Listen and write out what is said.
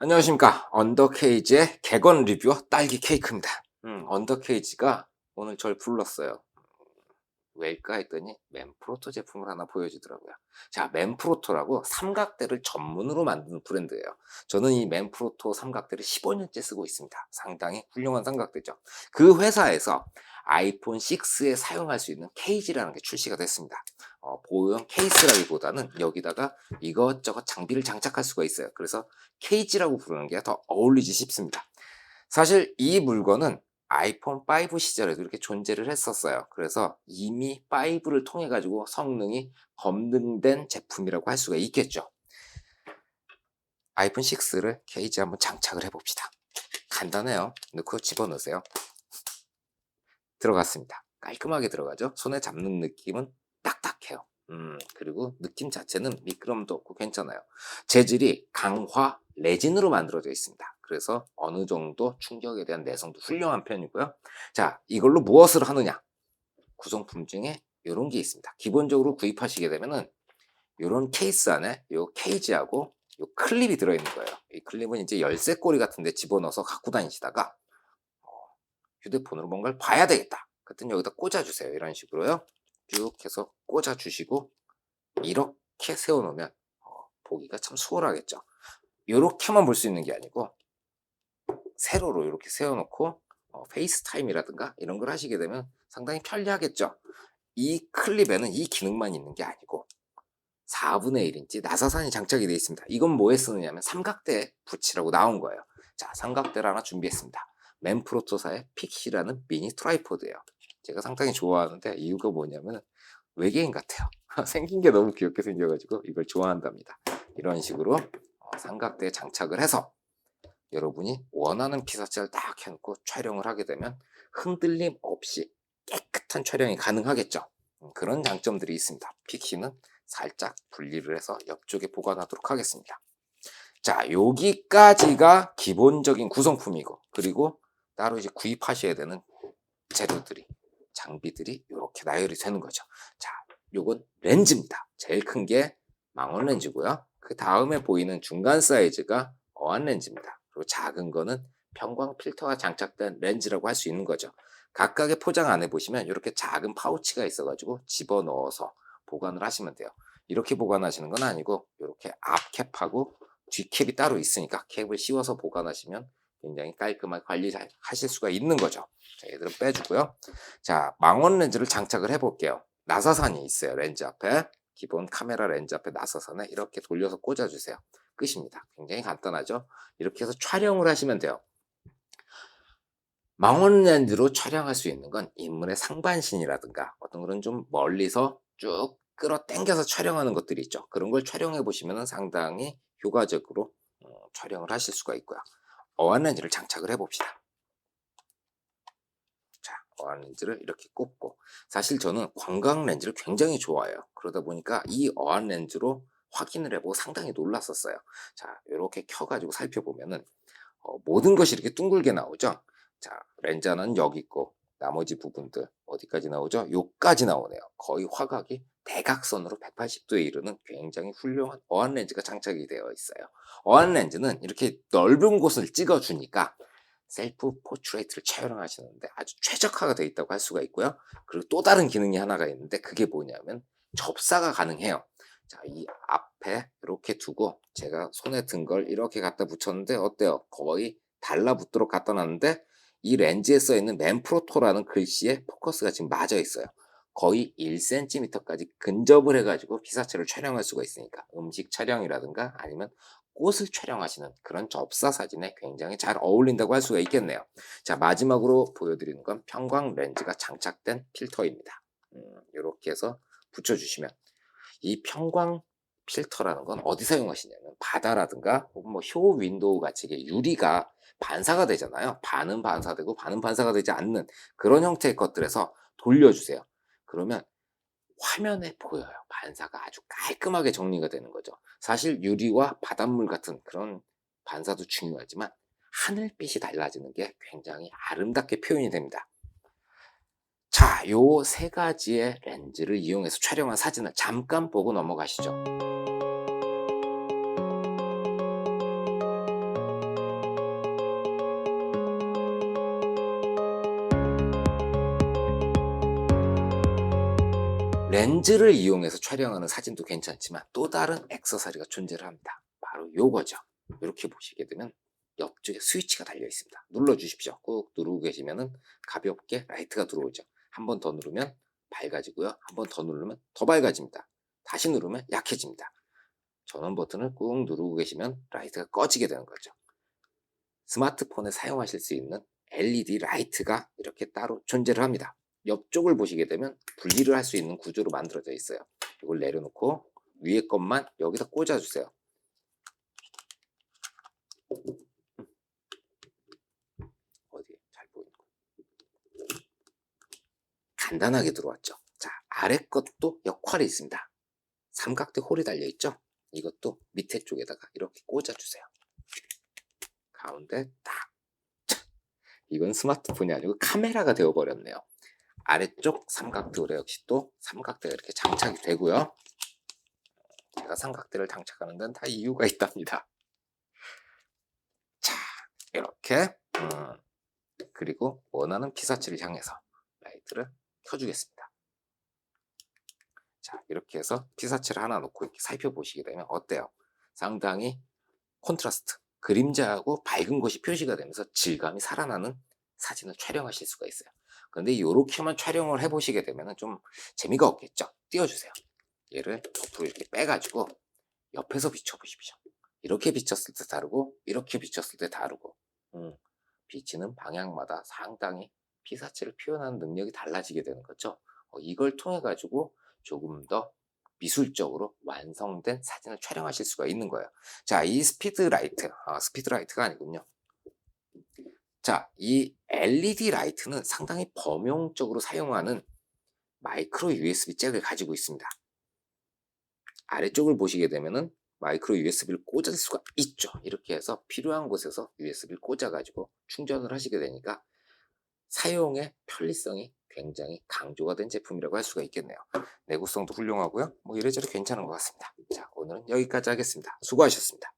안녕하십니까. 언더케이지의 객원 리뷰어 딸기 케이크입니다. 언더케이지가 오늘 절 불렀어요. 왜일까 했더니 맨프로토 제품을 하나 보여주더라고요. 자, 맨프로토라고 삼각대를 전문으로 만드는 브랜드예요. 저는 이 맨프로토 삼각대를 15년째 쓰고 있습니다. 상당히 훌륭한 삼각대죠. 그 회사에서 아이폰 6에 사용할 수 있는 케이지라는 게 출시가 됐습니다. 보호용 케이스라기보다는 여기다가 이것저것 장비를 장착할 수가 있어요. 그래서 케이지라고 부르는 게 더 어울리지 싶습니다. 사실 이 물건은 아이폰 5 시절에도 이렇게 존재를 했었어요. 그래서 이미 5를 통해 가지고 성능이 검증된 제품이라고 할 수가 있겠죠. 아이폰 6를 케이지에 한번 장착을 해 봅시다. 간단해요. 넣고 집어넣으세요. 들어갔습니다. 깔끔하게 들어가죠. 손에 잡는 느낌은 딱딱해요. 그리고 느낌 자체는 미끄럼도 없고 괜찮아요. 재질이 강화 레진으로 만들어져 있습니다. 그래서 어느 정도 충격에 대한 내성도 훌륭한 편이고요. 자, 이걸로 무엇을 하느냐? 구성품 중에 이런 게 있습니다. 기본적으로 구입하시게 되면은 이런 케이스 안에 이 케이지하고 이 클립이 들어있는 거예요. 이 클립은 이제 열쇠고리 같은 데 집어넣어서 갖고 다니시다가 휴대폰으로 뭔가를 봐야 되겠다. 그랬더니 여기다 꽂아주세요. 이런 식으로요. 쭉 해서 꽂아주시고 이렇게 세워놓으면 보기가 참 수월하겠죠. 이렇게만 볼 수 있는 게 아니고 세로로 이렇게 세워놓고 페이스타임이라든가 이런 걸 하시게 되면 상당히 편리하겠죠. 이 클립에는 이 기능만 있는 게 아니고 4분의 1인치 나사산이 장착이 되어 있습니다. 이건 뭐에 쓰느냐면 삼각대 붙이라고 나온 거예요. 자, 삼각대를 하나 준비했습니다. 맨프로토사의 픽시라는 미니 트라이포드예요. 제가 상당히 좋아하는데 이유가 뭐냐면 외계인 같아요. 생긴 게 너무 귀엽게 생겨가지고 이걸 좋아한답니다. 이런 식으로 삼각대에 장착을 해서 여러분이 원하는 피사체를 딱 해놓고 촬영을 하게 되면 흔들림 없이 깨끗한 촬영이 가능하겠죠. 그런 장점들이 있습니다. 픽시는 살짝 분리를 해서 옆쪽에 보관하도록 하겠습니다. 자, 여기까지가 기본적인 구성품이고, 그리고 따로 이제 구입하셔야 되는 재료들이, 장비들이 이렇게 나열이 되는 거죠. 자, 요건 렌즈입니다. 제일 큰 게 망원 렌즈고요. 그 다음에 보이는 중간 사이즈가 어안 렌즈입니다. 그리고 작은 거는 편광 필터가 장착된 렌즈라고 할 수 있는 거죠. 각각의 포장 안에 보시면 이렇게 작은 파우치가 있어가지고 집어넣어서 보관을 하시면 돼요. 이렇게 보관하시는 건 아니고 이렇게 앞 캡하고 뒤 캡이 따로 있으니까 캡을 씌워서 보관하시면 굉장히 깔끔하게 관리하실 수가 있는 거죠. 자, 얘들은 빼주고요. 자, 망원 렌즈를 장착을 해볼게요. 나사산이 있어요. 렌즈 앞에. 기본 카메라 렌즈 앞에 나사산에 이렇게 돌려서 꽂아주세요. 끝입니다. 굉장히 간단하죠? 이렇게 해서 촬영을 하시면 돼요. 망원 렌즈로 촬영할 수 있는 건 인물의 상반신이라든가 어떤 그런 좀 멀리서 쭉 끌어당겨서 촬영하는 것들이 있죠. 그런 걸 촬영해 보시면 상당히 효과적으로 촬영을 하실 수가 있고요. 어안 렌즈를 장착을 해봅시다. 자, 어안 렌즈를 이렇게 꼽고, 사실 저는 광각 렌즈를 굉장히 좋아해요. 그러다 보니까 이 어안 렌즈로 확인을 해보고 상당히 놀랐었어요. 자, 이렇게 켜가지고 살펴보면은 모든 것이 이렇게 둥글게 나오죠. 자, 렌즈 하나는 여기 있고 나머지 부분들 어디까지 나오죠? 요까지 나오네요. 거의 화각이 대각선으로 180도에 이르는 굉장히 훌륭한 어안 렌즈가 장착이 되어 있어요. 어안 렌즈는 이렇게 넓은 곳을 찍어주니까 셀프 포트레이트를 촬영하시는데 아주 최적화가 되어 있다고 할 수가 있고요. 그리고 또 다른 기능이 하나가 있는데 그게 뭐냐면 접사가 가능해요. 자, 이 앞에 이렇게 두고 제가 손에 든 걸 이렇게 갖다 붙였는데 어때요? 거의 달라붙도록 갖다 놨는데 이 렌즈에 써 있는 맨프로토라는 글씨에 포커스가 지금 맞아 있어요. 거의 1cm까지 근접을 해가지고 피사체를 촬영할 수가 있으니까 음식 촬영이라든가 아니면 꽃을 촬영하시는 그런 접사 사진에 굉장히 잘 어울린다고 할 수가 있겠네요. 자, 마지막으로 보여드리는 건 편광 렌즈가 장착된 필터입니다. 이렇게 해서 붙여주시면 이 편광 필터라는 건 어디 사용하시냐면 바다라든가 혹은 뭐 쇼 윈도우 같이 이게 유리가 반사가 되잖아요. 반은 반사되고 반은 반사가 되지 않는 그런 형태의 것들에서 돌려주세요. 그러면 화면에 보여요. 반사가 아주 깔끔하게 정리가 되는 거죠. 사실 유리와 바닷물 같은 그런 반사도 중요하지만 하늘빛이 달라지는 게 굉장히 아름답게 표현이 됩니다. 자, 요 세 가지의 렌즈를 이용해서 촬영한 사진을 잠깐 보고 넘어가시죠. 렌즈를 이용해서 촬영하는 사진도 괜찮지만 또 다른 액세서리가 존재를 합니다. 바로 요거죠. 이렇게 보시게 되면 옆쪽에 스위치가 달려 있습니다. 눌러주십시오. 꾹 누르고 계시면은 가볍게 라이트가 들어오죠. 한 번 더 누르면 밝아지고요. 한 번 더 누르면 더 밝아집니다. 다시 누르면 약해집니다. 전원 버튼을 꾹 누르고 계시면 라이트가 꺼지게 되는 거죠. 스마트폰에 사용하실 수 있는 LED 라이트가 이렇게 따로 존재를 합니다. 옆쪽을 보시게 되면 분리를 할 수 있는 구조로 만들어져 있어요. 이걸 내려놓고 위에 것만 여기다 꽂아주세요. 어디 잘 보이는 거. 간단하게 들어왔죠. 자, 아래 것도 역할이 있습니다. 삼각대 홀이 달려 있죠. 이것도 밑에 쪽에다가 이렇게 꽂아주세요. 가운데 딱. 이건 스마트폰이 아니고 카메라가 되어버렸네요. 아래쪽 삼각대 홀에 역시 또 삼각대가 이렇게 장착이 되고요. 제가 삼각대를 장착하는 데는 다 이유가 있답니다. 자, 이렇게 그리고 원하는 피사체를 향해서 라이트를 켜주겠습니다. 자, 이렇게 해서 피사체를 하나 놓고 이렇게 살펴보시게 되면 어때요? 상당히 콘트라스트, 그림자하고 밝은 것이 표시가 되면서 질감이 살아나는 사진을 촬영하실 수가 있어요. 그런데 이렇게만 촬영을 해보시게 되면 좀 재미가 없겠죠? 띄워주세요. 얘를 옆으로 이렇게 빼가지고 옆에서 비춰보십시오. 이렇게 비쳤을 때 다르고 이렇게 비쳤을 때 다르고 비치는 방향마다 상당히 피사체를 표현하는 능력이 달라지게 되는 거죠. 이걸 통해 가지고 조금 더 미술적으로 완성된 사진을 촬영하실 수가 있는 거예요. 자, 이 스피드라이트, 스피드라이트가 아니군요. 자, 이 LED 라이트는 상당히 범용적으로 사용하는 마이크로 USB 잭을 가지고 있습니다. 아래쪽을 보시게 되면은 마이크로 USB를 꽂을 수가 있죠. 이렇게 해서 필요한 곳에서 USB를 꽂아가지고 충전을 하시게 되니까 사용의 편리성이 굉장히 강조가 된 제품이라고 할 수가 있겠네요. 내구성도 훌륭하고요. 뭐 이래저래 괜찮은 것 같습니다. 자, 오늘은 여기까지 하겠습니다. 수고하셨습니다.